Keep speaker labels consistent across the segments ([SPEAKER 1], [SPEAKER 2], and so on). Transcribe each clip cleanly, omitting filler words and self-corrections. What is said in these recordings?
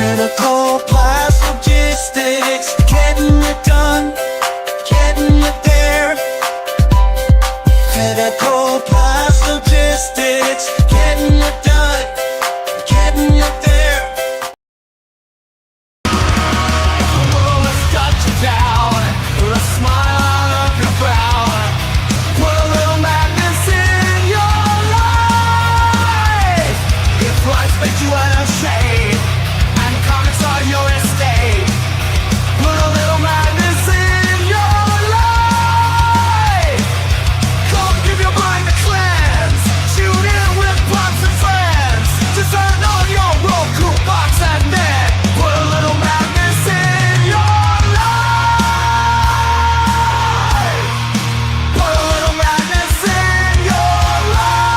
[SPEAKER 1] Critical blast logistics, getting it done, getting it there. Critical blast logistics, getting it done, getting it there. The world has got you down, a smile on your brow. Put a little madness in your life. If life makes you out of shape and comics are your estate, put a little madness in your life. Come give your mind a cleanse. Tune in with pops and friends. Just turn on your Roku box and then put a little madness in your life. Put a little madness in your life.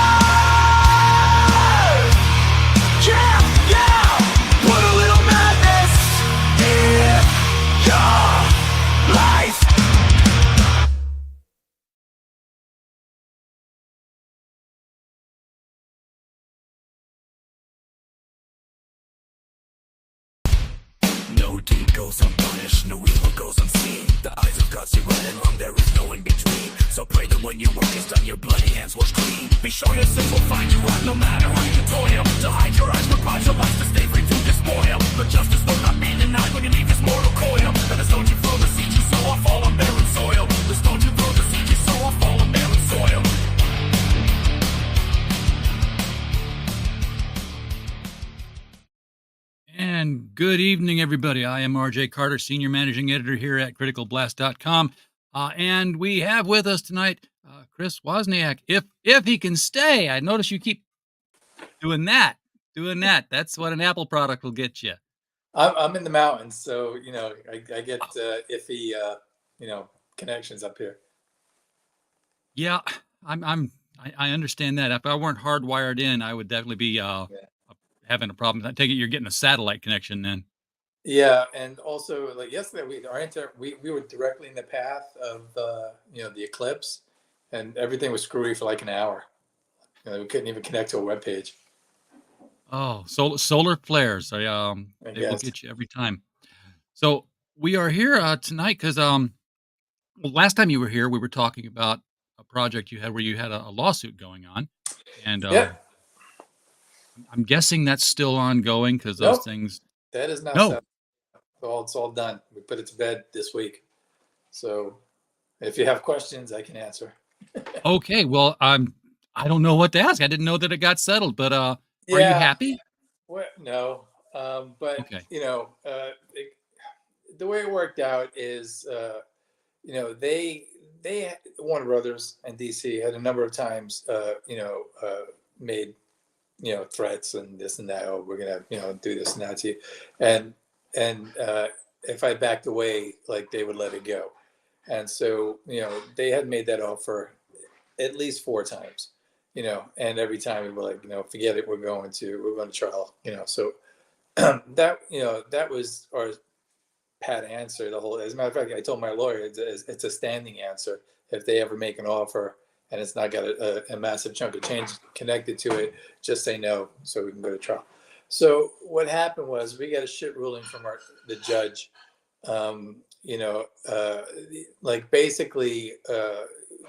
[SPEAKER 1] Yeah, yeah. Put a little madness in your life.
[SPEAKER 2] No deed goes unpunished, no evil goes unseen. The eyes of God see right and wrong, there is no in between. So pray that when your work is done, your bloody hands wash clean. Be sure your sins will find you out, no matter how you toil. To hide your eyes, but pride your life to stay free to despoil. But justice will not be denied when you leave this mortal coil. And as don't you throw the seed, you sow off all on barren soil. As don't you throw the seed, you sow off all on barren soil.
[SPEAKER 3] And good evening, everybody. I am RJ Carter, Senior Managing Editor here at criticalblast.com. And we have with us tonight Chris Wozniak, if he can stay. I notice you keep doing that. That's what an Apple product will get you.
[SPEAKER 4] I'm in the mountains, so I get iffy connections up here.
[SPEAKER 3] Yeah, I understand that. If I weren't hardwired in, I would definitely be having a problem. I take it you're getting a satellite connection then.
[SPEAKER 4] Yeah, and also like yesterday, we were directly in the path of the eclipse, and everything was screwy for like an hour. We couldn't even connect to a web page.
[SPEAKER 3] Oh, solar flares. They will get you every time. So we are here tonight because last time you were here, we were talking about a project you had where you had a lawsuit going on, and I'm guessing that's still ongoing because those things.
[SPEAKER 4] That is not
[SPEAKER 3] No.
[SPEAKER 4] settled. It's all done. We put it to bed this week. So if you have questions, I can answer.
[SPEAKER 3] Okay, well, I don't know what to ask. I didn't know that it got settled, but are you happy?
[SPEAKER 4] Well, no, but
[SPEAKER 3] Okay.
[SPEAKER 4] the way it worked out is, they Warner Brothers and DC had a number of times, made threats and this and that. Oh, we're gonna do this and that to you, and if I backed away, like they would let it go, and so they had made that offer at least 4 times. And every time we were like, forget it, we're going to trial, so that was our pat answer. As a matter of fact, I told my lawyer it's a standing answer. If they ever make an offer and it's not got a massive chunk of change connected to it, just say no so we can go to trial. So what happened was we got a shit ruling from the judge. Basically,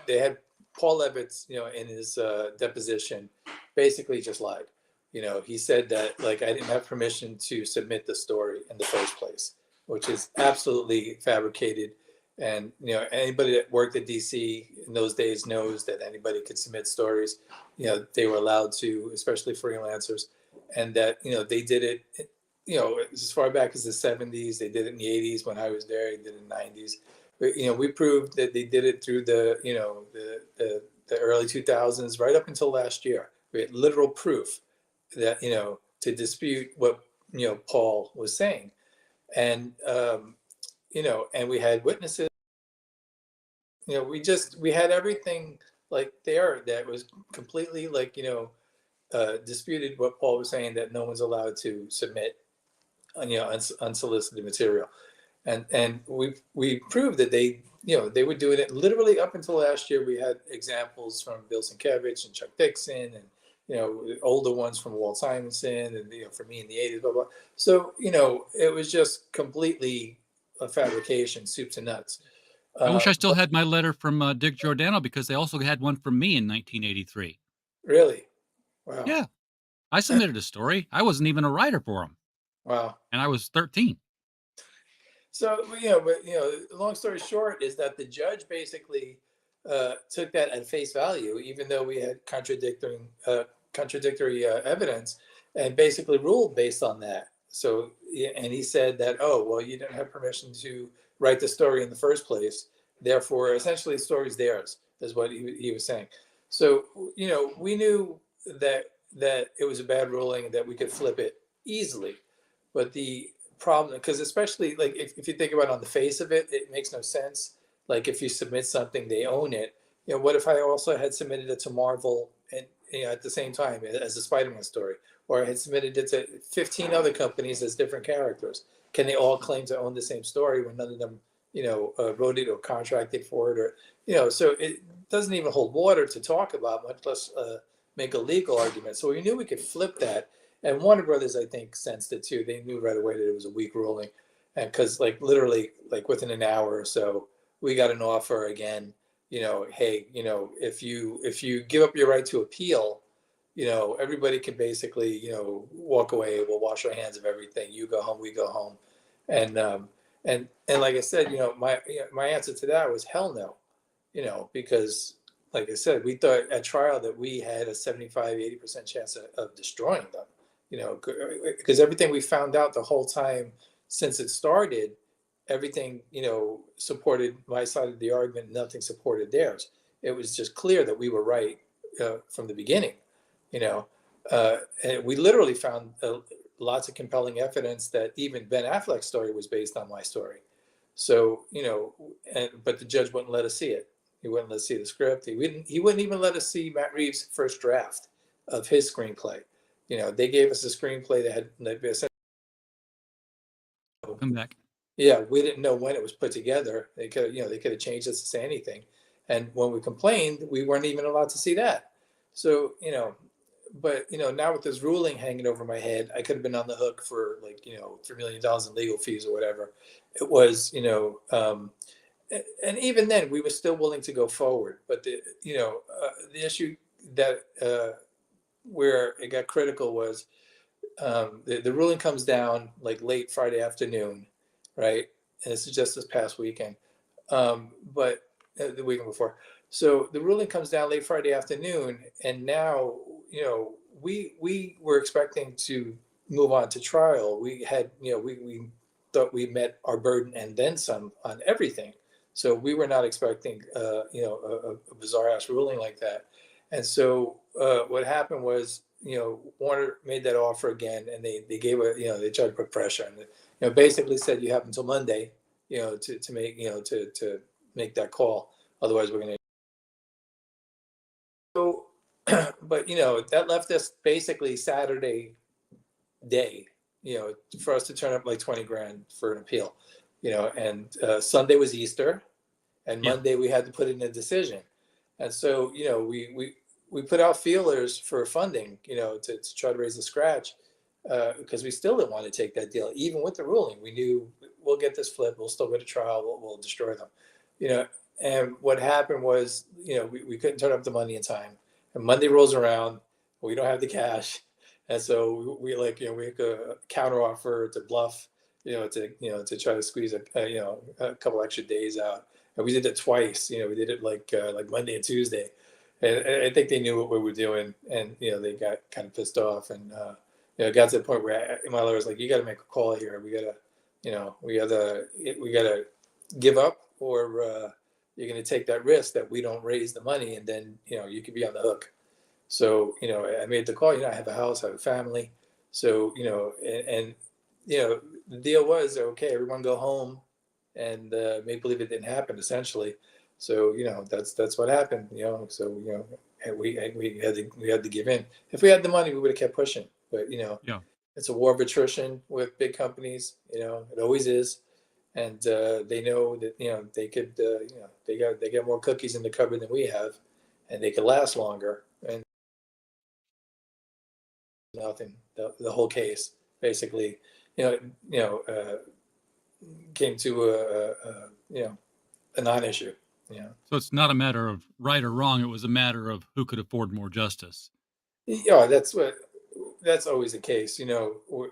[SPEAKER 4] they had Paul Levitz, in his deposition, basically just lied. He said that I didn't have permission to submit the story in the first place, which is absolutely fabricated. And anybody that worked at DC in those days knows that anybody could submit stories. They were allowed to, especially freelancers, and that they did it. As far back as the 70s, they did it in the 80s when I was there. They did it in the 90s. We proved that they did it through the early 2000s, right up until last year. We had literal proof that to dispute what Paul was saying, and and we had witnesses. We had everything there that was completely disputed what Paul was saying, that no one's allowed to submit unsolicited material, and we proved that they were doing it literally up until last year. We had examples from Bill Sienkiewicz and Chuck Dixon and older ones from Walt Simonson, and for me in the '80s, blah blah. So it was just completely a fabrication, soup to nuts.
[SPEAKER 3] I wish I still
[SPEAKER 4] But
[SPEAKER 3] had my letter from Dick Giordano because they also had one from me in 1983.
[SPEAKER 4] really, wow,
[SPEAKER 3] Yeah, I submitted a story. I wasn't even a writer for him,
[SPEAKER 4] wow.
[SPEAKER 3] and I was 13.
[SPEAKER 4] So, but long story short is that the judge basically took that at face value, even though we had contradictory evidence, and basically ruled based on that. So, and he said that, oh, well, you didn't have permission to write the story in the first place. Therefore, essentially, the story's theirs, is what he was saying. So, we knew that it was a bad ruling and that we could flip it easily. But the problem, because especially like if you think about it on the face of it, it makes no sense. Like if you submit something, they own it. What if I also had submitted it to Marvel and at the same time as a Spider-Man story, or I had submitted it to 15 other companies as different characters? Can they all claim to own the same story when none of them, wrote it or contracted for it, or so it doesn't even hold water to talk about, much less make a legal argument. So we knew we could flip that, and Warner Brothers, I think, sensed it too. They knew right away that it was a weak ruling, and because like literally like within an hour or so, we got an offer again. Hey, if you give up your right to appeal, everybody can basically walk away. We'll wash our hands of everything. You go home, we go home, and and like I said, my answer to that was hell no, because like I said, we thought at trial that we had a 75-80% chance of destroying them, because everything we found out the whole time since it started, everything, supported my side of the argument, nothing supported theirs. It was just clear that we were right from the beginning, you know. And we literally found lots of compelling evidence that even Ben Affleck's story was based on my story. So, but the judge wouldn't let us see it. He wouldn't let us see the script. He wouldn't even let us see Matt Reeves' first draft of his screenplay. They gave us a screenplay that had
[SPEAKER 3] Come back.
[SPEAKER 4] yeah, we didn't know when it was put together. They could have changed us to say anything. And when we complained, we weren't even allowed to see that. So, but now with this ruling hanging over my head, I could have been on the hook for like, $3 million in legal fees or whatever. It was, and even then we were still willing to go forward. But the issue that where it got critical was the ruling comes down like late Friday afternoon, right? And this is just this past weekend, but the weekend before. So the ruling comes down late Friday afternoon, and now we were expecting to move on to trial. We had we thought we met our burden and then some on everything. So we were not expecting a bizarre ass ruling like that. And so what happened was, Warner made that offer again, and they gave they tried to put pressure, and basically said you have until Monday, to make to make that call. Otherwise, we're going to. So, but that left us basically Saturday day, for us to turn up like 20 grand for an appeal, and Sunday was Easter, and
[SPEAKER 3] Yeah.
[SPEAKER 4] Monday we had to put in a decision. And so, we put out feelers for funding, to try to raise the scratch, because we still didn't want to take that deal. Even with the ruling, we knew we'll get this flip, we'll still go to trial, we'll destroy them. And what happened was, we couldn't turn up the money in time. And Monday rolls around, we don't have the cash. And so we like, we make a counter offer to bluff, to try to squeeze a couple extra days out. And we did it twice. We did it like Monday and Tuesday, and I think they knew what we were doing, and they got kind of pissed off, and it got to the point where my lawyer was like, "You got to make a call here. We gotta give up, or you're going to take that risk that we don't raise the money, and then you could be on the hook." So I made the call. I have a house, I have a family, so and the deal was okay. Everyone go home, and make believe it didn't happen, essentially. So that's what happened. So we had to give in. If we had the money, we would have kept pushing. But
[SPEAKER 3] Yeah.
[SPEAKER 4] it's a war of attrition with big companies. It always is, and they know that they could they got more cookies in the cupboard than we have, and they could last longer. And nothing. The whole case basically, came to a non-issue.
[SPEAKER 3] So it's not a matter of right or wrong. It was a matter of who could afford more justice.
[SPEAKER 4] Yeah, that's always the case,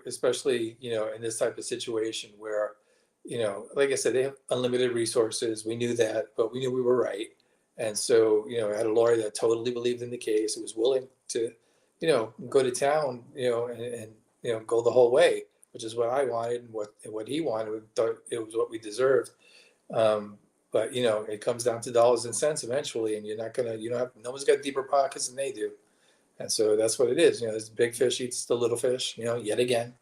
[SPEAKER 4] especially, in this type of situation where, like I said, they have unlimited resources. We knew that, but we knew we were right. And so, I had a lawyer that totally believed in the case. It was willing to, go to town, and go the whole way, which is what I wanted and what he wanted. We thought it was what we deserved. But it comes down to dollars and cents eventually, and no one's got deeper pockets than they do. And so that's what it is. This big fish eats the little fish, yet again.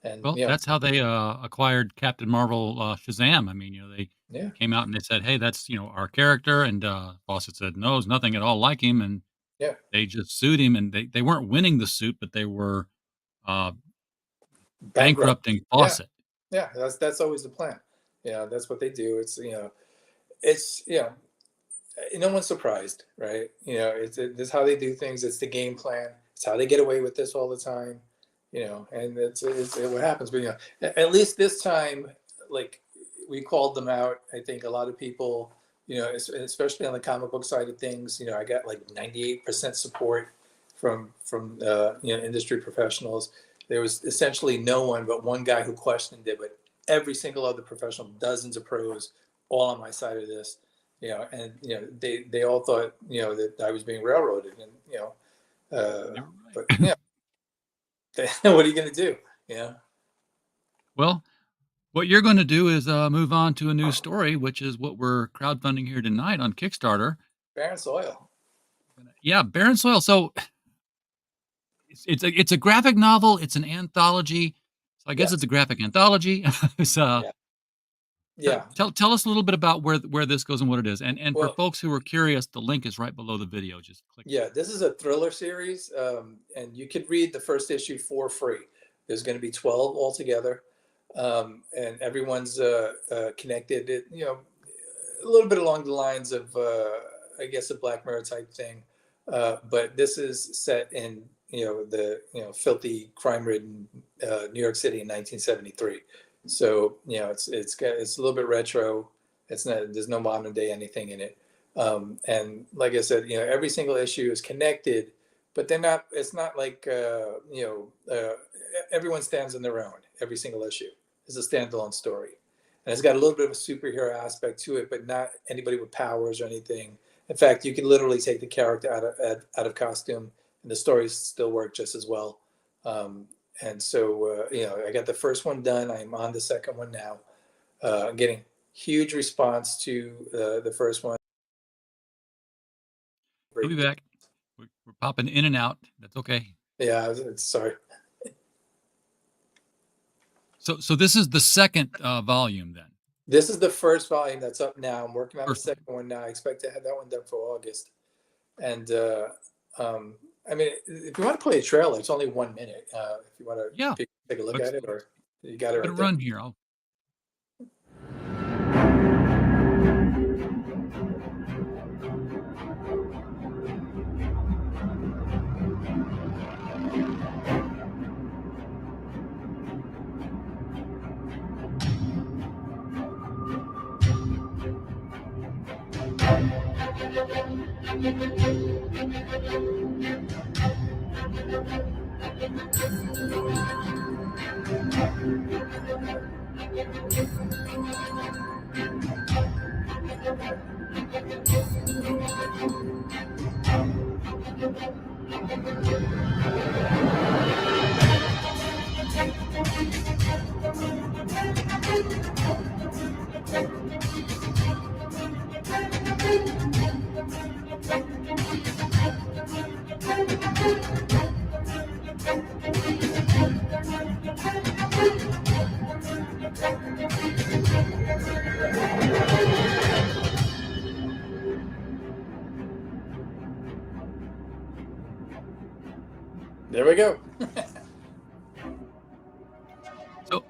[SPEAKER 4] And,
[SPEAKER 3] Well, that's how they acquired Captain Marvel, Shazam. I mean, they
[SPEAKER 4] yeah,
[SPEAKER 3] came out and they said, "Hey, that's our character," and Fawcett said, "No, it's nothing at all like him," and
[SPEAKER 4] yeah,
[SPEAKER 3] they just sued him, and they weren't winning the suit, but they were uh,
[SPEAKER 4] bankrupt.
[SPEAKER 3] bankrupting
[SPEAKER 4] Yeah,
[SPEAKER 3] Fawcett.
[SPEAKER 4] yeah, that's always the plan. That's what they do. It's no one's surprised, right? This is how they do things. It's the game plan. It's how they get away with this all the time. And it's what happens. But at least this time, like, we called them out. I think a lot of people, especially on the comic book side of things, I got like 98% support from industry professionals. There was essentially no one but one guy who questioned it, but every single other professional, dozens of pros, all on my side of this. And they all thought that I was being railroaded, and
[SPEAKER 3] They were right.
[SPEAKER 4] but yeah, what are you going to do? Yeah,
[SPEAKER 3] Well, what you're going to do is move on to a new story, which is what we're crowdfunding here tonight on Kickstarter.
[SPEAKER 4] Barren soil.
[SPEAKER 3] Yeah, Barren Soil. So it's a graphic novel. It's an anthology. So I guess
[SPEAKER 4] Yes.
[SPEAKER 3] it's a graphic anthology. So
[SPEAKER 4] Yeah. Yeah.
[SPEAKER 3] tell us a little bit about where this goes and what it is. And for
[SPEAKER 4] Well,
[SPEAKER 3] folks who are curious, the link is right below the video. Just click.
[SPEAKER 4] yeah, this is a thriller series, and you could read the first issue for free. There's going to be 12 altogether, and everyone's connected. A little bit along the lines of, I guess, a Black Mirror type thing, but this is set in the filthy, crime-ridden New York City in 1973. So it's a little bit retro. There's no modern day anything in it. And like I said, every single issue is connected, but they're not. It's not like everyone stands on their own. Every single issue is a standalone story, and it's got a little bit of a superhero aspect to it, but not anybody with powers or anything. In fact, you can literally take the character out of costume, and the stories still work just as well. And so, I got the first one done. I'm on the second one now. I'm getting huge response to the first one.
[SPEAKER 3] We'll be back. We're popping in and out. That's okay.
[SPEAKER 4] Yeah, sorry.
[SPEAKER 3] So this is the second volume then.
[SPEAKER 4] This is the first volume that's up now. I'm working on the
[SPEAKER 3] First
[SPEAKER 4] second one now. I expect to have that one done for August. And I mean, if you want to play a trailer, it's only 1 minute. If you want to take a look at it, or you got it right there.
[SPEAKER 3] Run here.
[SPEAKER 4] There we go.
[SPEAKER 3] So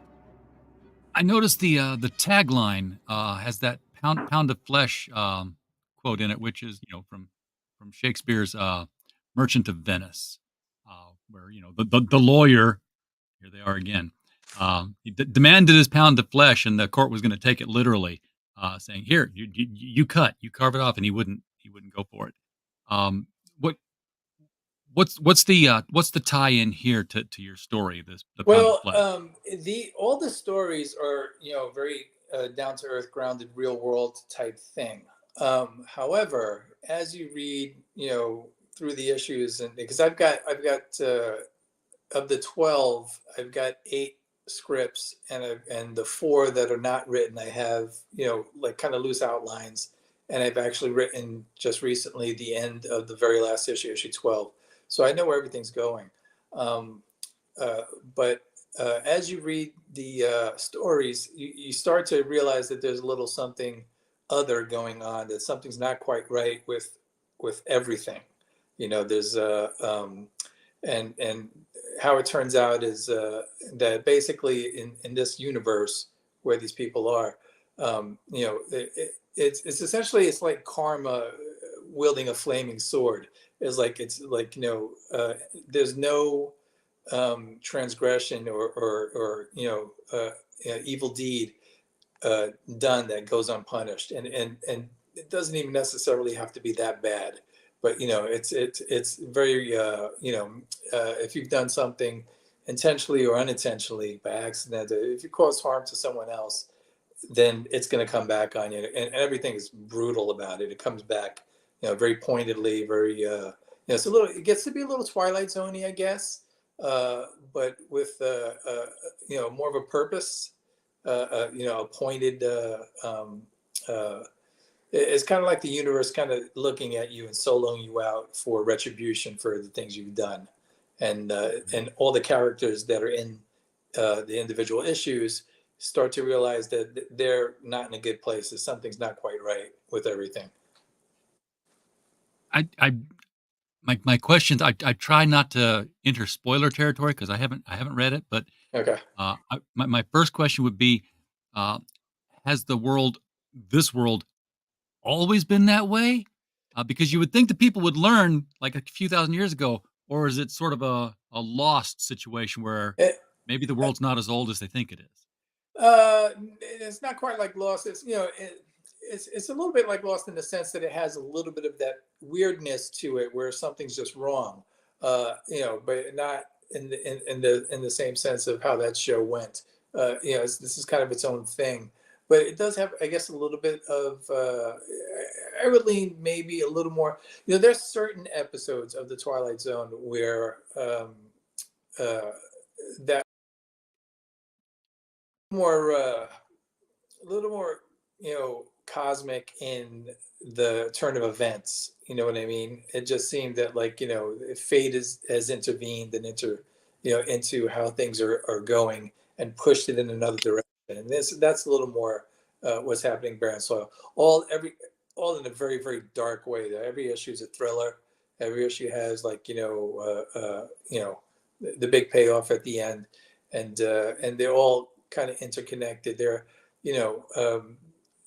[SPEAKER 3] I noticed the tagline has that pound of flesh quote in it, which is from Shakespeare's Merchant of Venice. where the lawyer, here they are again. He demanded his pound of flesh, and the court was going to take it literally, saying, "Here, you you carve it off," and he wouldn't go for it. Um, what what's the tie in here to your story? The pound of
[SPEAKER 4] Well,
[SPEAKER 3] flesh.
[SPEAKER 4] the all the stories are very down to earth, grounded, real world type thing. However, as you read through the issues, and because I've got of the 12, I've got 8 scripts, and the 4 that are not written, I have like kind of loose outlines, and I've actually written just recently the end of the very last issue, issue 12. So I know where everything's going. Um, uh, but as you read the stories, you start to realize that there's a little something other going on, that something's not quite right with everything. There's and how it turns out is that basically in this universe where these people are, it's essentially, it's like karma wielding a flaming sword. It's like there's no transgression or evil deed done that goes unpunished, and it doesn't even necessarily have to be that bad. But it's very if you've done something intentionally or unintentionally by accident, if you cause harm to someone else, then it's going to come back on you, and everything is brutal about it. It comes back, very pointedly, very, it's a little, it gets to be a little Twilight Zone-y, I guess, but with, more of a purpose, a pointed, it's kind of like the universe kind of looking at you and soloing you out for retribution for the things you've done, and all the characters that are in the individual issues start to realize that they're not in a good place. That something's not quite right with everything.
[SPEAKER 3] I my questions. I try not to enter spoiler territory because I haven't read it, but
[SPEAKER 4] Okay.
[SPEAKER 3] my first question would be, uh, has this world always been that way? Because you would think that people would learn like a few thousand years ago, or is it sort of a lost situation where
[SPEAKER 4] It,
[SPEAKER 3] maybe the world's not as old as they think it is?
[SPEAKER 4] it's not quite like Lost. It's a little bit like Lost in the sense that it has a little bit of that weirdness to it, where something's just wrong. But not in the same sense of how that show went. This is kind of its own thing, but it does have, I guess, a little bit of. I would lean maybe a little more. There's certain episodes of the Twilight Zone where that more a little more cosmic in the turn of events. You know what I mean? It just seemed that, like, fate has intervened and into how things are going, and pushed it in another direction. And that's a little more what's happening in Barren Soil. All in a very, very dark way. Every issue is a thriller. Every issue has, like, the big payoff at the end, and they're all kind of interconnected. You know, um,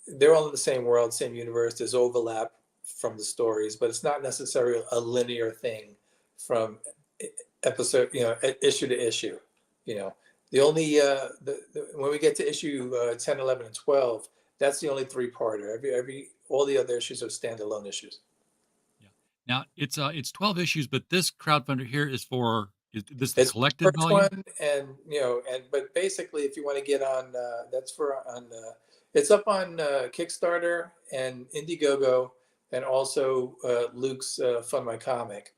[SPEAKER 4] they're all in the same world, same universe. There's overlap from the stories, but it's not necessarily a linear thing from episode, issue to issue. You know, the only when we get to issue 10, 11, and 12, that's the only three-parter. All the other issues are standalone issues.
[SPEAKER 3] Yeah. Now it's 12 issues, but this crowdfunder here is this the
[SPEAKER 4] It's
[SPEAKER 3] collected
[SPEAKER 4] the first
[SPEAKER 3] volume?
[SPEAKER 4] one, and but basically, if you want to get on, it's up on Kickstarter and Indiegogo, and also Luke's Fund My Comic.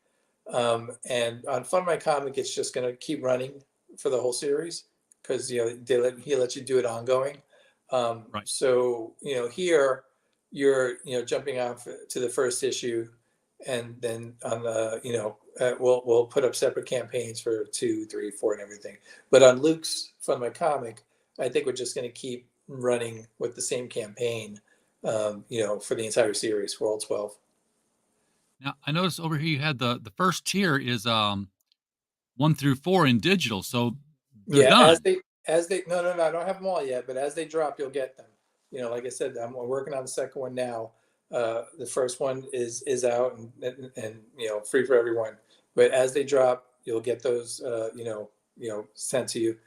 [SPEAKER 4] And on Fund My Comic, it's just going to keep running for the whole series, because he lets you do it ongoing.
[SPEAKER 3] Right.
[SPEAKER 4] So here you're jumping off to the first issue, and then on the we'll put up separate campaigns for 2, 3, 4, and everything. But on Luke's Fund My Comic, I think we're just going to keep running with the same campaign, for the entire series for all 12.
[SPEAKER 3] Now I noticed over here you had the first tier is 1 through 4 in digital, so they're
[SPEAKER 4] Yeah, as
[SPEAKER 3] done.
[SPEAKER 4] they no, I don't have them all yet, but as they drop, you'll get them. Like I said, I'm working on the second one now. The first one is out, and free for everyone. But as they drop, you'll get those, sent to you.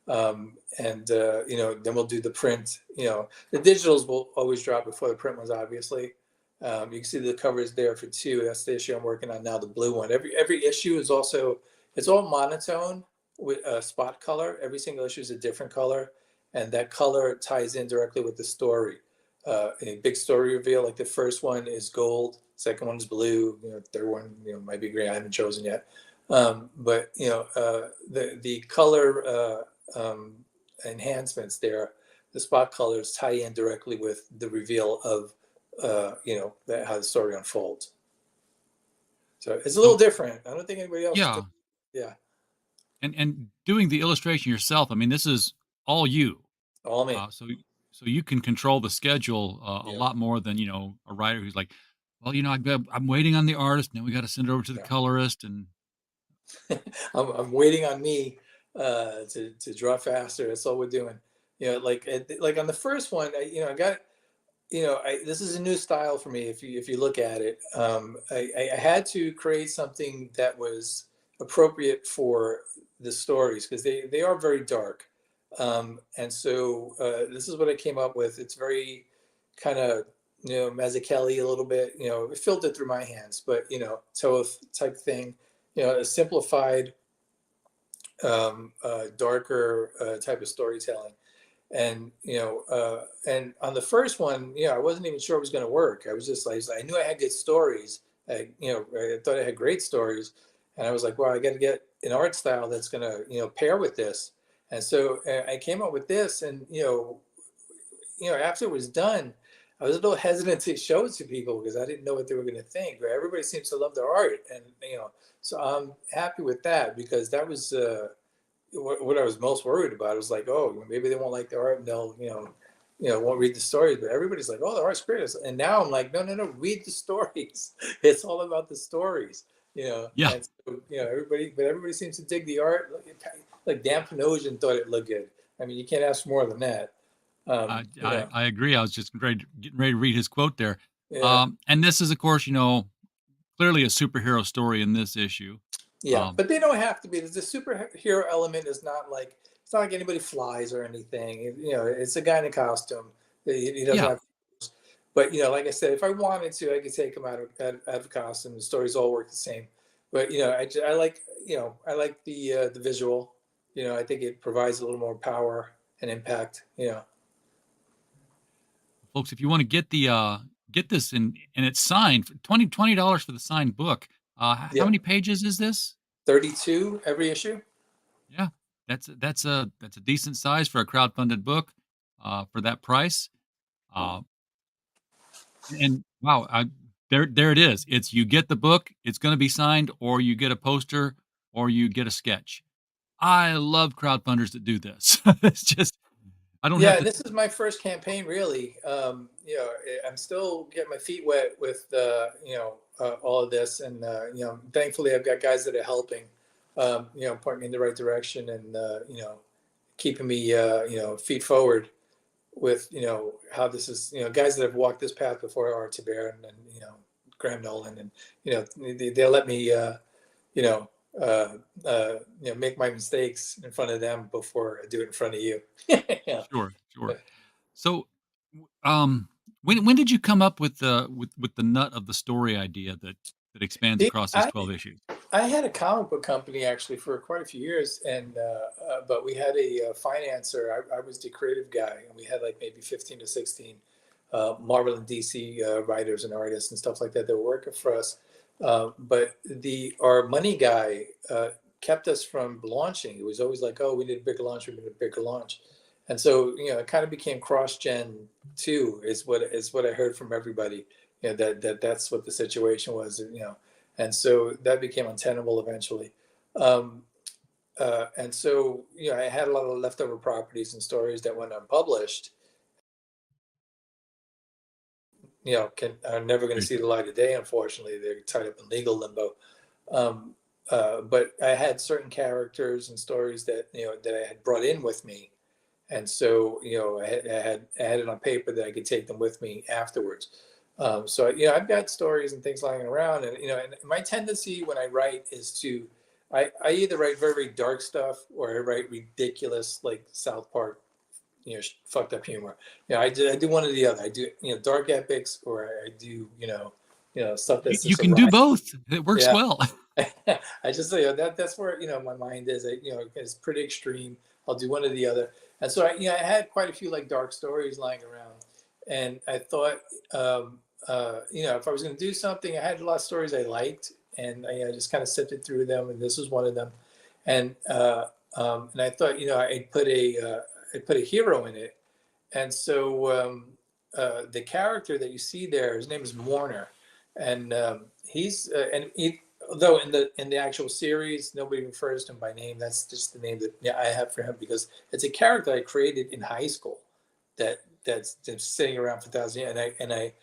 [SPEAKER 4] Then we'll do the print. The digitals will always drop before the print ones, obviously. You can see the covers there for 2. That's the issue I'm working on now, the blue one. Every issue is also, it's all monotone with a spot color. Every single issue is a different color, and that color ties in directly with the story. A big story reveal, like the first one is gold, second one is blue, third one, might be green. I haven't chosen yet. But the color enhancements there, the spot colors tie in directly with the reveal of how the story unfolds. So it's a little different. I don't think anybody else.
[SPEAKER 3] Yeah.
[SPEAKER 4] Yeah.
[SPEAKER 3] And doing the illustration yourself, I mean, this is all you.
[SPEAKER 4] All me.
[SPEAKER 3] So you can control the schedule a
[SPEAKER 4] Yeah.
[SPEAKER 3] lot more than a writer who's like, well, I'm waiting on the artist, and then we got to send it over to the colorist, and
[SPEAKER 4] I'm waiting on me to draw faster. That's all we're doing. Like on the first one, I got. This is a new style for me. If you look at it, I had to create something that was appropriate for the stories, because they are very dark. And so this is what I came up with. It's very kind of Mazzucchelli a little bit. It filtered through my hands, but Toth type thing. A simplified, darker type of storytelling. And and on the first one, I wasn't even sure it was going to work. I was just like, I knew I had good stories. I thought I had great stories, and I was like, well, I got to get an art style that's going to pair with this. And so I came up with this, and after it was done, I was a little hesitant to show it to people because I didn't know what they were going to think. But everybody seems to love the art, and so I'm happy with that, because that was what I was most worried about. It was like, oh, maybe they won't like the art, and they'll won't read the stories. But everybody's like, oh, the art's great. And now I'm like, no, read the stories. It's all about the stories.
[SPEAKER 3] Yeah.
[SPEAKER 4] And so, everybody seems to dig the art. Like Dan Panosian thought it looked good. I mean, you can't ask more than that.
[SPEAKER 3] I agree. I was just getting ready to read his quote there.
[SPEAKER 4] Yeah.
[SPEAKER 3] And this is, of course, clearly a superhero story in this issue.
[SPEAKER 4] Yeah, but they don't have to be. The superhero element is not like, it's not like anybody flies or anything. It's a guy in a costume. He doesn't have. But like I said, if I wanted to, I could take him out of costume. The stories all work the same. But I like the visual. I think it provides a little more power and impact.
[SPEAKER 3] Folks, if you want to get this and it's signed for $20 for the signed book. How many pages is this?
[SPEAKER 4] 32 every issue.
[SPEAKER 3] Yeah, that's a decent size for a crowdfunded book for that price. And wow, there it is. It's, you get the book, it's going to be signed, or you get a poster, or you get a sketch. I love crowdfunders that do this. It's just, I don't have to.
[SPEAKER 4] This is my first campaign, really. I'm still getting my feet wet with all of this, and thankfully I've got guys that are helping, point me in the right direction, and keeping me feet forward with how this is, guys that have walked this path before are to Barren and Graham Nolan, and they'll let me make my mistakes in front of them before I do it in front of you. Yeah.
[SPEAKER 3] Sure. So, when did you come up with the nut of the story idea that expands across these 12 issues?
[SPEAKER 4] I had a comic book company actually for quite a few years, and but we had a financer. I was the creative guy, and we had like maybe 15 to 16 Marvel and DC writers and artists and stuff like that were working for us. But our money guy kept us from launching. It was always like, oh, we need a bigger launch, and so it kind of became cross-gen too, is what I heard from everybody. That's what the situation was. And so that became untenable eventually. And so I had a lot of leftover properties and stories that went unpublished. Are never going to see the light of day. Unfortunately, they're tied up in legal limbo. But I had certain characters and stories that that I had brought in with me, and so I had it on paper that I could take them with me afterwards. So I've got stories and things lying around, and and my tendency when I write is to I either write very, very dark stuff or I write ridiculous like South Park, fucked up humor. I do one or the other. I do dark epics, or I do stuff that's
[SPEAKER 3] You
[SPEAKER 4] just a
[SPEAKER 3] can do
[SPEAKER 4] ride.
[SPEAKER 3] both. It works
[SPEAKER 4] Yeah,
[SPEAKER 3] well.
[SPEAKER 4] I just that's where my mind is. It's pretty extreme. I'll do one or the other, and so I had quite a few like dark stories lying around, and I thought if I was going to do something, I had a lot of stories I liked, and I just kind of sifted through them, and this was one of them, and I thought I'd put a hero in it, and so the character that you see there, his name is Mourner, and he's and he, though in the actual series nobody refers to him by name. That's just the name that I have for him because it's a character I created in high school that's sitting around for 1,000 years, and I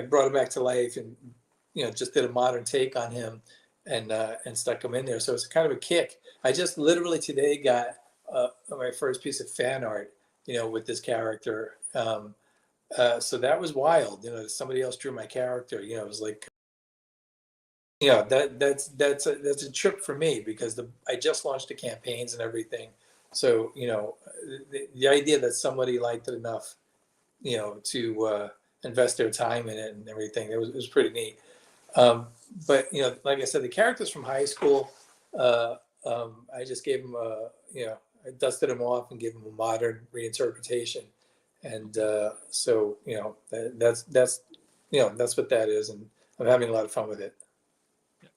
[SPEAKER 4] brought him back to life and just did a modern take on him and stuck him in there. So it's kind of a kick. I just literally today got my first piece of fan art, with this character. So that was wild. Somebody else drew my character. It was like, that's a trip for me because I just launched the campaigns and everything. So the idea that somebody liked it enough, to invest their time in it and everything, it was pretty neat. But like I said, the characters from high school, I just gave them I dusted them off and gave them a modern reinterpretation, and so that's what that is, and I'm having a lot of fun with it.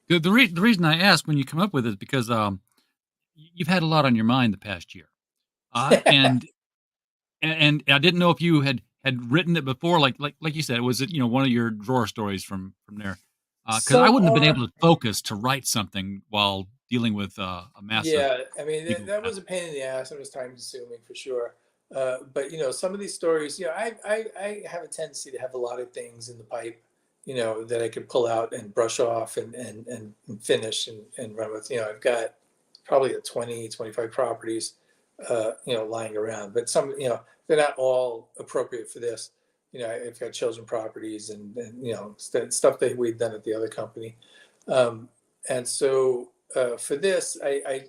[SPEAKER 3] The reason I ask when you come up with it is because you've had a lot on your mind the past year, and I didn't know if you had written it before, like you said, was it one of your drawer stories from there? Because I
[SPEAKER 4] Some
[SPEAKER 3] wouldn't have been
[SPEAKER 4] are.
[SPEAKER 3] able to focus to write something while dealing with a massive
[SPEAKER 4] Yeah, I mean
[SPEAKER 3] legal
[SPEAKER 4] that
[SPEAKER 3] battle.
[SPEAKER 4] was a pain in the ass and it was time consuming for sure. But some of these stories, I have a tendency to have a lot of things in the pipe, that I could pull out and brush off and finish and run with. I've got probably 20, 25 properties, lying around, but some, they're not all appropriate for this. I've got children properties and stuff that we've done at the other company. And so for this, I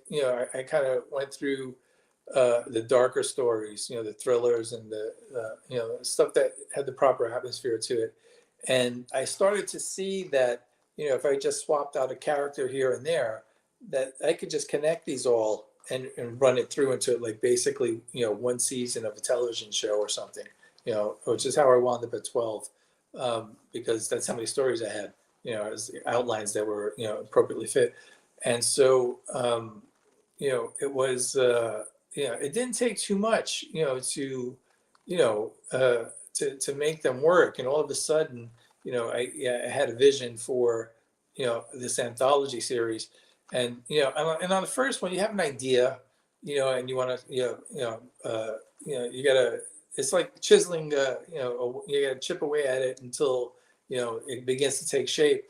[SPEAKER 4] kind of went through the darker stories, the thrillers and the stuff that had the proper atmosphere to it. And I started to see that if I just swapped out a character here and there, that I could just connect these all and run it through into like basically one season of a television show or something, which is how I wound up at 12, because that's how many stories I had, as outlines that were appropriately fit. And so it was it didn't take too much to make them work, and all of a sudden I had a vision for this anthology series, and and on the first one you have an idea, and you want to you gotta, it's like chiseling, you gotta chip away at it until it begins to take shape,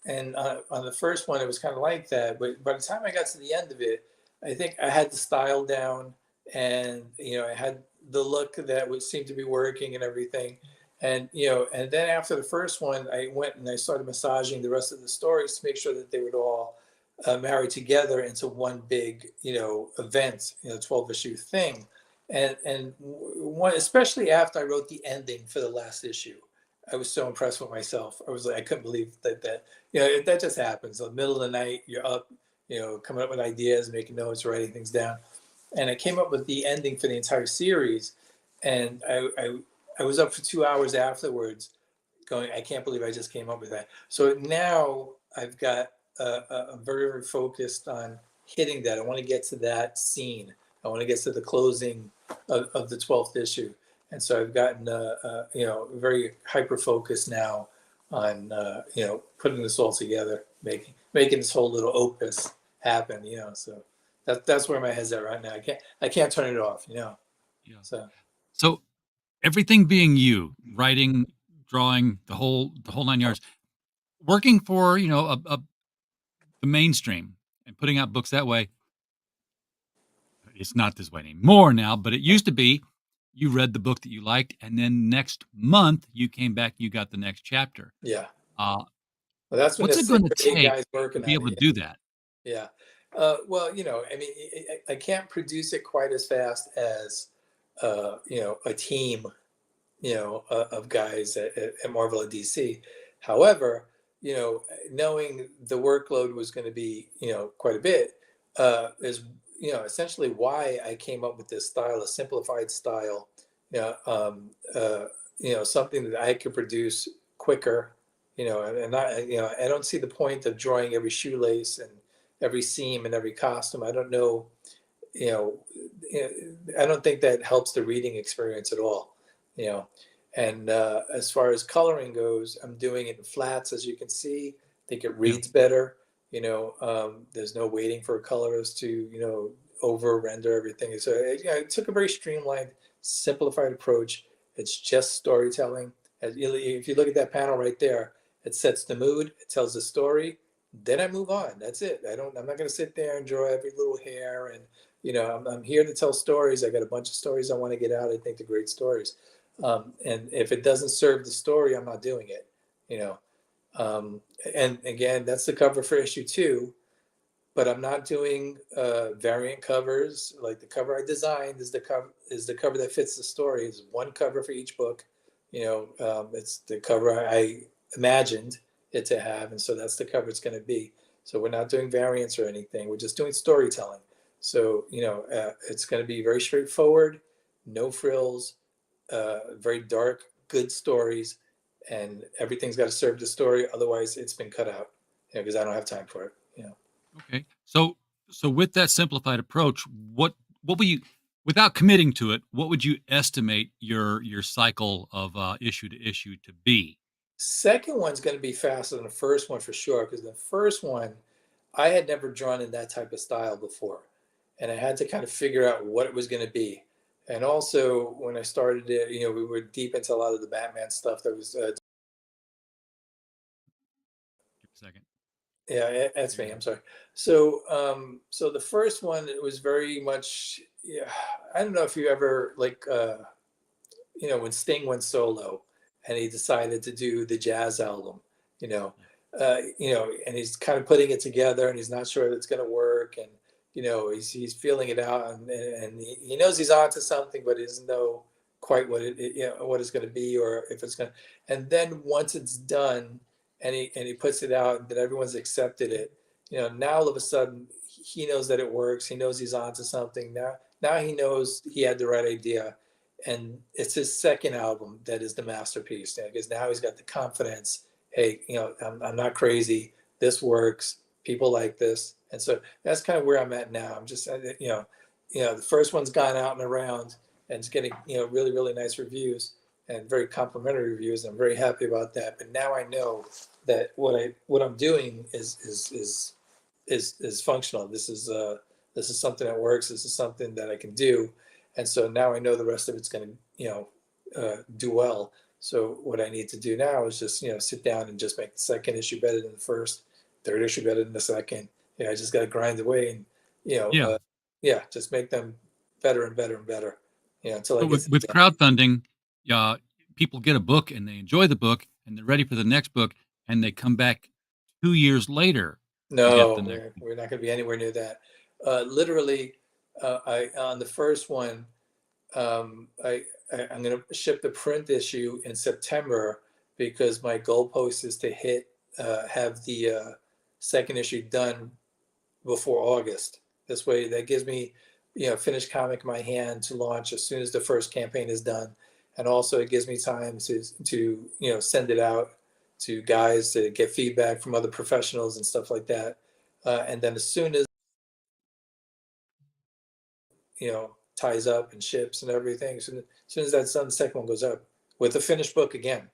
[SPEAKER 4] and on the first one it was kind of like that, but by the time I got to the end of it, I think I had the style down, and I had the look that would seem to be working and everything, and and then after the first one I went and I started massaging the rest of the stories to make sure that they would all marry together into one big event, 12-issue thing, and one, especially after I wrote the ending for the last issue, I was so impressed with myself. I was like, I couldn't believe that that just happens in the middle of the night. You're up, coming up with ideas, making notes, writing things down, and I came up with the ending for the entire series, and I was up for 2 hours afterwards, going, I can't believe I just came up with that. So now I've got I'm very, very focused on hitting that. I want to get to that scene. I want to get to the closing of the 12th issue. And so I've gotten, very hyper focused now on, putting this all together, making this whole little opus happen. So that's where my head's at right now. I can't turn it off.
[SPEAKER 3] Yeah.
[SPEAKER 4] So
[SPEAKER 3] So everything being you, writing, drawing, the whole nine yards, working for the mainstream and putting out books that way. It's not this way anymore now, but it used to be. You read the book that you liked, and then next month you came back, you got the next chapter.
[SPEAKER 4] yeah,
[SPEAKER 3] Uh,
[SPEAKER 4] well, that's when
[SPEAKER 3] what's
[SPEAKER 4] there's
[SPEAKER 3] it
[SPEAKER 4] six
[SPEAKER 3] going to
[SPEAKER 4] or eight
[SPEAKER 3] take
[SPEAKER 4] guys
[SPEAKER 3] to
[SPEAKER 4] working
[SPEAKER 3] be
[SPEAKER 4] on
[SPEAKER 3] able to
[SPEAKER 4] it.
[SPEAKER 3] do that?
[SPEAKER 4] Yeah. Well, I mean, I can't produce it quite as fast as, a team, of guys at Marvel and DC. However, knowing the workload was going to be, quite a bit, is, essentially why I came up with this style, a simplified style, you know, um, uh, something that I could produce quicker, and I don't see the point of drawing every shoelace and every seam and every costume. I don't know, you know, I don't think that helps the reading experience at all, you know. And as far as coloring goes, I'm doing it in flats, as you can see. I think it
[SPEAKER 3] Yeah.
[SPEAKER 4] reads better. There's no waiting for colorists to, over render everything. So it took a very streamlined, simplified approach. It's just storytelling. If you look at that panel right there, it sets the mood, it tells the story. Then I move on. That's it. I'm not going to sit there and draw every little hair and I'm here to tell stories. I got a bunch of stories I want to get out. I think they're great stories. And if it doesn't serve the story, I'm not doing it, you know. And again, that's the cover for issue 2, but I'm not doing variant covers. Like the cover I designed is the cover that fits the story. It's one cover for each book. It's the cover I imagined it to have, and so that's the cover it's going to be. So we're not doing variants or anything. We're just doing storytelling. So it's going to be very straightforward, no frills, very dark, good stories, and everything's got to serve the story. Otherwise, it's been cut out, because I don't have time for it.
[SPEAKER 3] Okay. So with that simplified approach, what will you, without committing to it, what would you estimate your cycle of issue to issue to be?
[SPEAKER 4] Second one's going to be faster than the first one for sure, because the first one I had never drawn in that type of style before, and I had to kind of figure out what it was going to be. And also, when I started it, we were deep into a lot of the Batman stuff that was.
[SPEAKER 3] Give a second.
[SPEAKER 4] Yeah, that's
[SPEAKER 3] There you
[SPEAKER 4] me.
[SPEAKER 3] go.
[SPEAKER 4] I'm sorry. So the first one, it was very much. Yeah, I don't know if you ever like. When Sting went solo and he decided to do the jazz album, and he's kind of putting it together and he's not sure that it's going to work. And, he's feeling it out and he knows he's onto something, but he doesn't know quite what it's going to be or if it's going to. And then once it's done and he puts it out and that everyone's accepted it, now all of a sudden he knows that it works. He knows he's onto something now he knows he had the right idea, and it's his second album that is the masterpiece because now he's got the confidence. Hey, I'm not crazy. This works. People like this, and so that's kind of where I'm at now. I'm just, the first one's gone out and around, and it's getting really really nice reviews and very complimentary reviews. I'm very happy about that. But now I know that what I'm doing is functional. This is something that works. This is something that I can do, and so now I know the rest of it's going to do well. So what I need to do now is just sit down and just make the second issue better than the first, third issue better than the second. I just got to grind away and
[SPEAKER 3] Yeah.
[SPEAKER 4] just make them better and better and better. Until I
[SPEAKER 3] So
[SPEAKER 4] get
[SPEAKER 3] with
[SPEAKER 4] something.
[SPEAKER 3] crowdfunding, uh, people get a book and they enjoy the book and they're ready for the next book and they come back 2 years later to get
[SPEAKER 4] No,
[SPEAKER 3] the next
[SPEAKER 4] we're not going to be anywhere near that. Literally, I on the first one, I'm going to ship the print issue in September because my goalpost is to have the second issue done before August. This way, that gives me, finished comic in my hand to launch as soon as the first campaign is done, and also it gives me time to send it out to guys to get feedback from other professionals and stuff like that. And then as soon as ties up and ships and everything, as soon as that's done, the second one goes up with a finished book again.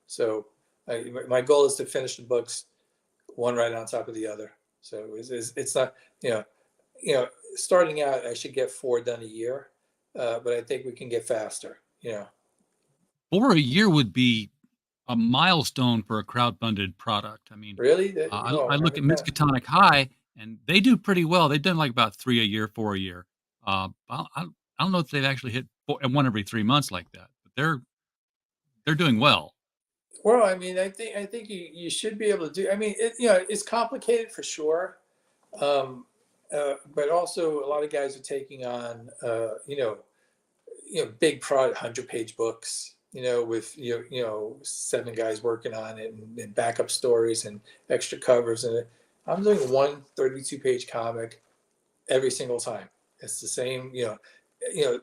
[SPEAKER 4] So my goal is to finish the books one right on top of the other. So it's not, starting out, I should get 4 done a year, but I think we can get faster.
[SPEAKER 3] 4 a year would be a milestone for a crowdfunded product. I mean,
[SPEAKER 4] Really,
[SPEAKER 3] I
[SPEAKER 4] no,
[SPEAKER 3] look at Miskatonic High, and they do pretty well. They've done like about 3 a year, 4 a year. I don't know if they've actually hit 1 every 3 months like that, but they're doing well.
[SPEAKER 4] well, I mean, I think you should be able to do. I mean, it's complicated for sure, Um, but also a lot of guys are taking on, big product, 100-page books, with, 7 guys working on it, and backup stories and extra covers. And I'm doing one 32-page comic every single time. It's the same,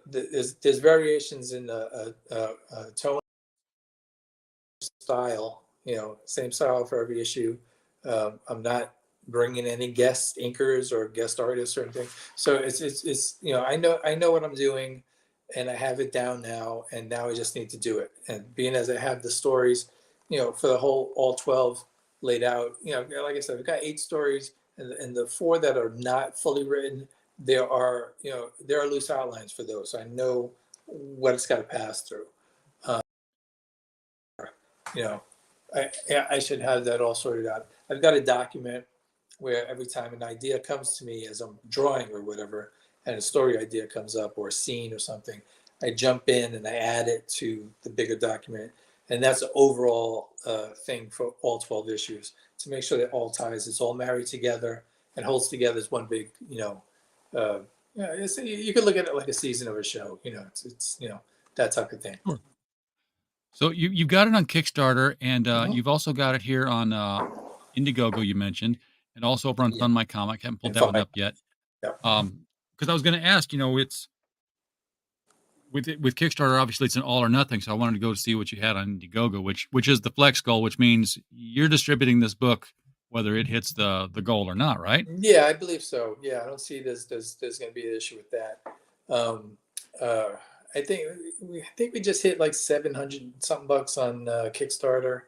[SPEAKER 4] there's variations in the tone, style, same style for every issue. I'm not bringing any guest inkers or guest artists or anything. So it's I know what I'm doing, and I have it down now. And now I just need to do it. And being as I have the stories, for the whole all 12 laid out, like I said, I've got 8 stories, and the 4 that are not fully written, there are loose outlines for those. So I know what it's got to pass through. you know, I should have that all sorted out. I've got a document where every time an idea comes to me as I'm drawing or whatever, and a story idea comes up or a scene or something, I jump in and I add it to the bigger document. And that's the overall thing for all 12 issues, to make sure that all ties, it's all married together and holds together as one big, you could look at it like a season of a show, it's that type of thing.
[SPEAKER 3] Sure. So you've got it on Kickstarter, and
[SPEAKER 4] Mhm.
[SPEAKER 3] you've also got it here on Indiegogo, you mentioned, and also over on
[SPEAKER 4] Yeah,
[SPEAKER 3] Fund My Comic. Haven't pulled
[SPEAKER 4] and
[SPEAKER 3] that one
[SPEAKER 4] fine.
[SPEAKER 3] up yet.
[SPEAKER 4] Yeah.
[SPEAKER 3] Because I was going to ask, it's with Kickstarter, obviously it's an all or nothing. So I wanted to go see what you had on Indiegogo, which is the flex goal, which means you're distributing this book whether it hits the goal or not, right?
[SPEAKER 4] Yeah, I believe so. Yeah, I don't see there's going to be an issue with that. Um, uh, I think we just hit like 700 something bucks on Kickstarter.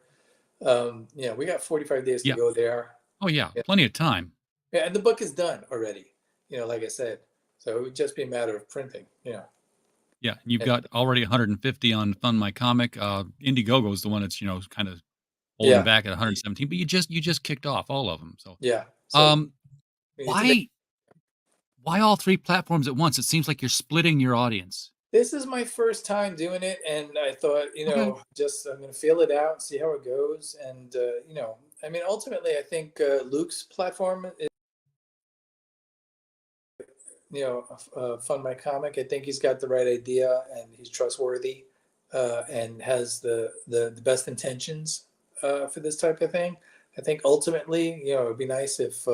[SPEAKER 4] We got 45 days to
[SPEAKER 3] Yeah.
[SPEAKER 4] go there.
[SPEAKER 3] Oh yeah,
[SPEAKER 4] Yeah.
[SPEAKER 3] plenty of time.
[SPEAKER 4] Yeah, and the book is done already. Like I said, so it would just be a matter of printing.
[SPEAKER 3] Yeah, and you've
[SPEAKER 4] And
[SPEAKER 3] got already 150 on Fund My Comic. Indiegogo is the one that's kind of holding
[SPEAKER 4] yeah,
[SPEAKER 3] back at 117, but you just kicked off all of them. So,
[SPEAKER 4] yeah. So
[SPEAKER 3] um,
[SPEAKER 4] we need to make.
[SPEAKER 3] why all 3 platforms at once? It seems like you're splitting your audience.
[SPEAKER 4] This is my first time doing it, and I thought,
[SPEAKER 3] Okay.
[SPEAKER 4] just I'm going to feel it out, see how it goes, and I mean, ultimately, I think Luke's platform is, Fund My Comic. I think he's got the right idea, and he's trustworthy, and has the best intentions for this type of thing. I think ultimately, it'd be nice if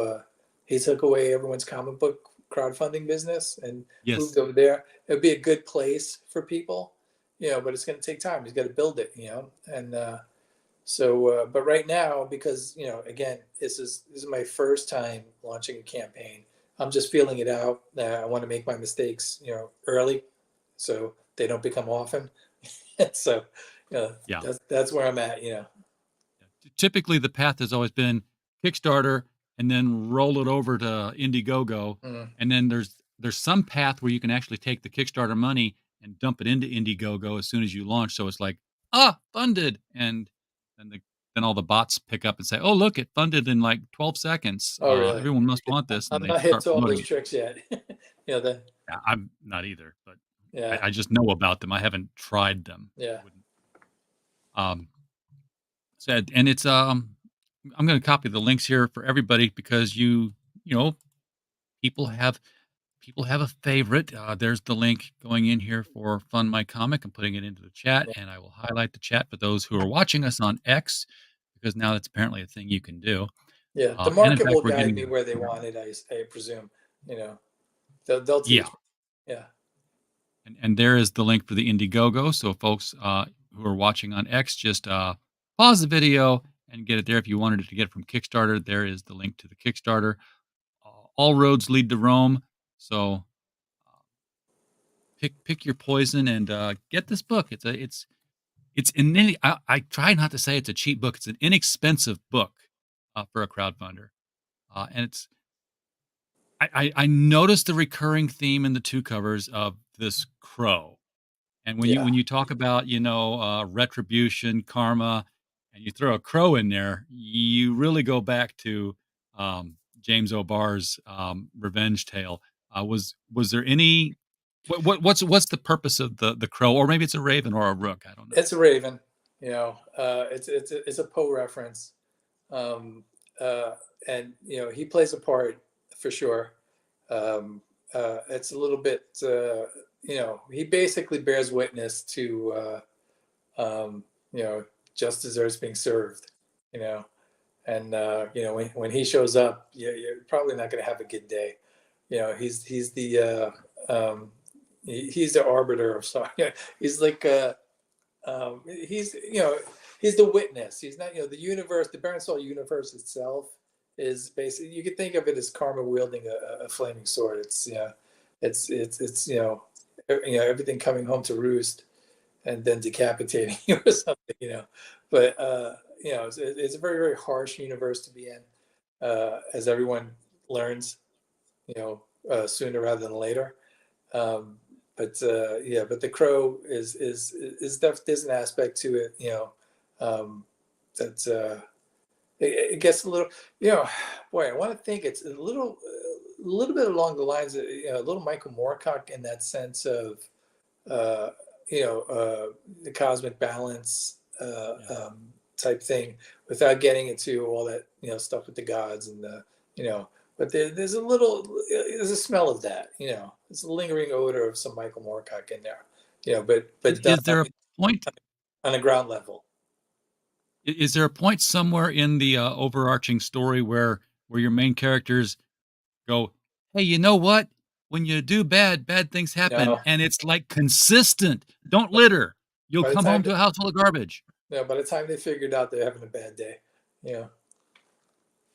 [SPEAKER 4] he took away everyone's comic book crowdfunding business and moved
[SPEAKER 3] Yes.
[SPEAKER 4] over there. It would be a good place for people, but it's going to take time. He's got to build it, and but right now, because again, this is my first time launching a campaign. I'm just feeling it out. I want to make my mistakes, early, so they don't become often. So,
[SPEAKER 3] Yeah.
[SPEAKER 4] that's where I'm at.
[SPEAKER 3] Typically, the path has always been Kickstarter and then roll it over to Indiegogo,
[SPEAKER 4] Mm.
[SPEAKER 3] and then there's some path where you can actually take the Kickstarter money and dump it into Indiegogo as soon as you launch. So it's like, funded, and then then all the bots pick up and say, oh, look, it funded in like 12 seconds.
[SPEAKER 4] Oh, really?
[SPEAKER 3] Everyone must
[SPEAKER 4] Yeah,
[SPEAKER 3] want this, and
[SPEAKER 4] I'm
[SPEAKER 3] they
[SPEAKER 4] not hip
[SPEAKER 3] start
[SPEAKER 4] to all
[SPEAKER 3] promoting
[SPEAKER 4] those
[SPEAKER 3] it.
[SPEAKER 4] tricks yet. The
[SPEAKER 3] Yeah, I'm not either, but
[SPEAKER 4] yeah,
[SPEAKER 3] I just know about them. I haven't tried them.
[SPEAKER 4] yeah,
[SPEAKER 3] Wouldn't. Um, Said, and it's I'm going to copy the links here for everybody because you know people have a favorite. There's the link going in here for Fund My Comic. I'm putting it into the chat,
[SPEAKER 4] yeah.
[SPEAKER 3] and I will highlight the chat for those who are watching us on X because now that's apparently a thing you can do.
[SPEAKER 4] Yeah. The
[SPEAKER 3] And in
[SPEAKER 4] market
[SPEAKER 3] fact,
[SPEAKER 4] will
[SPEAKER 3] we're
[SPEAKER 4] guide
[SPEAKER 3] getting
[SPEAKER 4] me where they want it. I presume. They'll
[SPEAKER 3] yeah,
[SPEAKER 4] teach me. Yeah,
[SPEAKER 3] and there is the link for the Indiegogo. So folks who are watching on X, just pause the video and get it there. If you wanted to get it from Kickstarter, there is the link to the Kickstarter. All roads lead to Rome. So pick your poison and get this book. I try not to say it's a cheap book. It's an inexpensive book for a crowdfunder, and it's. I noticed the recurring theme in the 2 covers of this crow, and when you
[SPEAKER 4] yeah.
[SPEAKER 3] when you talk about retribution, karma, and you throw a crow in there, you really go back to James O'Barr's revenge tale. Was there any what's the purpose of the crow, or maybe it's a raven or a rook? I don't know.
[SPEAKER 4] It's a Raven. It's a Poe reference, um, and he plays a part for sure. It's a little bit, he basically bears witness to, just desserts being served, you know, and when he shows up, you're probably not going to have a good day. He's he's the arbiter of sorry. He's like he's he's the witness. He's not the universe. The Barren universe itself is basically, you could think of it as karma wielding a flaming sword. It's everything coming home to roost and then decapitating you or something. But it's a very, very harsh universe to be in, as everyone learns, sooner rather than later. But the crow is there's an aspect to it, that it gets a little, boy, I want to think it's a little bit along the lines of a little Michael Moorcock in that sense of the cosmic balance type thing, without getting into all that stuff with the gods and but there's a smell of that, there's a lingering odor of some Michael Moorcock in there, but
[SPEAKER 3] Is there a point
[SPEAKER 4] on a ground level.
[SPEAKER 3] Is there a point somewhere in the overarching story where your main characters go, "Hey, you know what? When you do bad things happen,"
[SPEAKER 4] No.
[SPEAKER 3] and it's like consistent. Don't litter. You'll come home to a house full of garbage.
[SPEAKER 4] No, by the time they figured out they're having a bad day,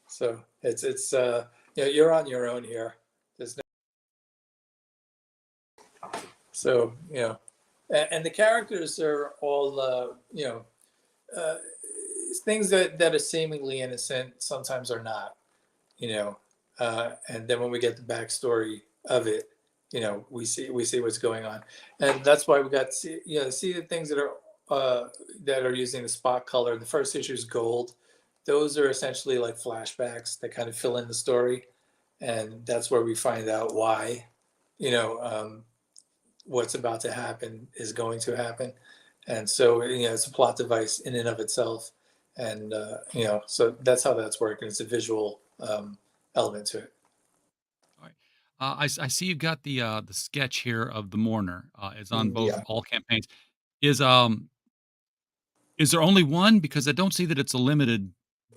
[SPEAKER 4] So it's you're on your own here. There's no. So and the characters are all things that are seemingly innocent sometimes are not, and then when we get the backstory of it, we see what's going on, and that's why we got see the things that are using the spot color. The first issue is gold. Those are essentially like flashbacks that kind of fill in the story, and that's where we find out why, what's about to happen is going to happen, and so it's a plot device in and of itself, and so that's how that's working. It's a visual element to it.
[SPEAKER 3] All right. I see you've got the sketch here of the mourner. It's on both all campaigns. Is there only one? Because I don't see that it's a limited.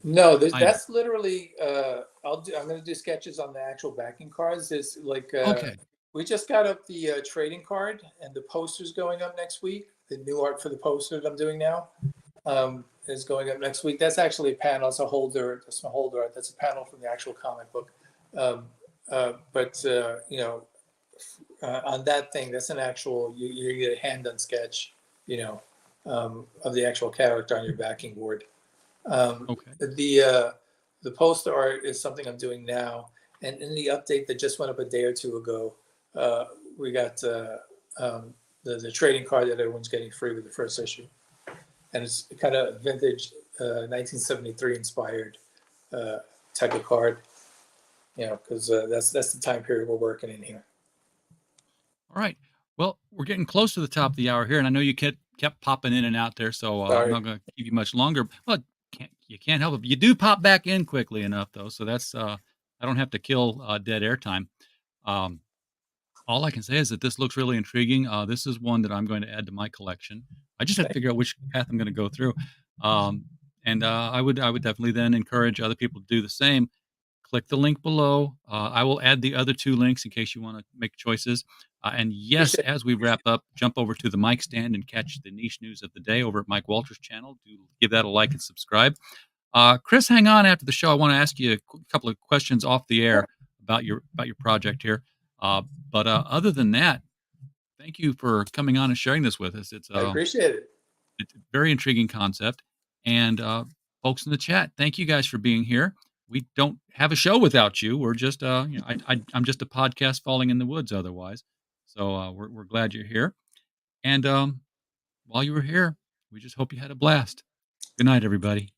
[SPEAKER 4] No, that's literally. I'm going to do sketches on the actual backing cards. There's like
[SPEAKER 3] Okay.
[SPEAKER 4] We just got up the trading card, and the poster's going up next week. The new art for the poster that I'm doing now is going up next week. That's actually a panel. It's a holder. That's a holder art. That's a panel from the actual comic book. But on that thing, that's an actual. You get a hand-done sketch, of the actual character on your backing board.
[SPEAKER 3] Okay.
[SPEAKER 4] The poster art is something I'm doing now, and in the update that just went up a day or two ago, we got the trading card that everyone's getting free with the first issue, and it's kind of vintage 1973 inspired type of card, because that's the time period we're working in here.
[SPEAKER 3] All right. Well, we're getting close to the top of the hour here, and I know you kept popping in and out there, so I'm not going to keep you much longer. Well, you can't help it. You do pop back in quickly enough, though, so that's I don't have to kill dead air time. All I can say is that this looks really intriguing. This is one that I'm going to add to my collection. I just have to figure out which path I'm going to go through, and I would definitely then encourage other people to do the same. Click the link below. I will add the other 2 links in case you want to make choices. And yes, as we wrap up, jump over to the mic stand and catch the niche news of the day over at Mike Walter's channel. Do give that a like and subscribe. Chris, hang on after the show. I want to ask you a couple of questions off the air about your project here. But other than that, thank you for coming on and sharing this with us.
[SPEAKER 4] I appreciate it.
[SPEAKER 3] It's a very intriguing concept. And folks in the chat, thank you guys for being here. We don't have a show without you. We're just, I'm just a podcast falling in the woods otherwise. So we're glad you're here. And while you were here, we just hope you had a blast. Good night, everybody.